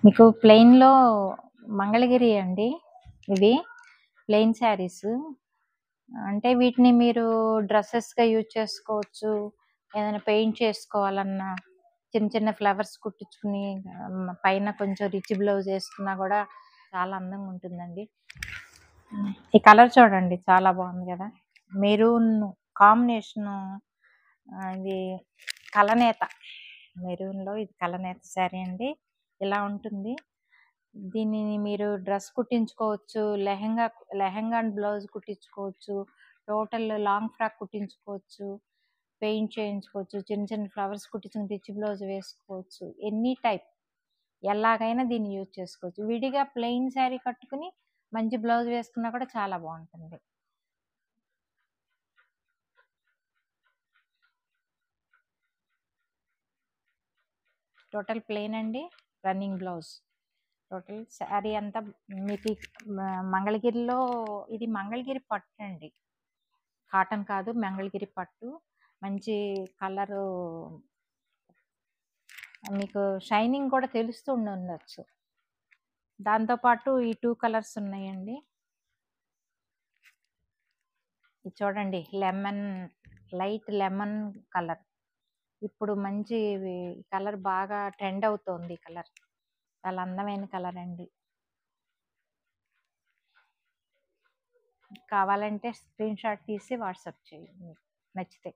మీకు ప్లెయిన్‌లో మంగళగిరి అండి ఇవి. ప్లెయిన్ శారీస్. అంటే వీటిని మీరు డ్రెసెస్‌గా యూజ్ చేసుకోవచ్చు. ఏదైనా పెయింట్ చేసుకోవాలన్నా, చిన్న చిన్న ఫ్లవర్స్ కుట్టించుకుని పైన కొంచెం రిచ్ బ్లౌజ్ ఏసుకున్నా గూడా చాలా అందంగా ఉంటుందండి. ఈ కలర్ చూడండి చాలా బాగుంది గదా! మెరూన్ కాంబినేషను ఇది కలనేత. మెరూన్‌లో ఇది కలనేత శారీ అండి. ఇలా ఉంటుంది. దీనిని మీరు డ్రెస్ కుట్టించుకోవచ్చు. లెహెంగా అండ్ బ్లౌజ్ కుట్టించుకోవచ్చు. టోటల్ లాంగ్ ఫ్రాక్ కుట్టించుకోవచ్చు. పెయింట్ చేయించుకోవచ్చు. చిన్న చిన్న ఫ్లవర్స్ కుట్టించుకొని రిచ్ బ్లౌజ్ వేసుకోవచ్చు. ఎనీ టైప్ ఎలాగైనా దీన్ని యూజ్ చేసుకోవచ్చు. విడిగా ప్లెయిన్ శారీ కట్టుకుని మంచి బ్లౌజ్ వేసుకున్నా కూడా చాలా బాగుంటుంది. టోటల్ ప్లెయిన్ అండి. Running blouse. టోటల్ శారీ అంతా మీకు మంగళగిరిలో ఇది మంగళగిరి పట్టు అండి. కాటన్ కాదు, మంగళగిరి పట్టు. మంచి కలరు మీకు షైనింగ్ కూడా తెలుస్తూ ఉండొచ్చు. దాంతోపాటు ఈ 2 కలర్స్ ఉన్నాయండి. ఇది చూడండి లైట్ లెమన్ కలర్. ఇప్పుడు మంచి కలర్ బాగా ట్రెండ్ అవుతోంది ఈ కలర్. చాలా అందమైన కలర్ అండి. కావాలంటే స్క్రీన్ షాట్ తీసి వాట్సాప్ చేయండి నచ్చితే.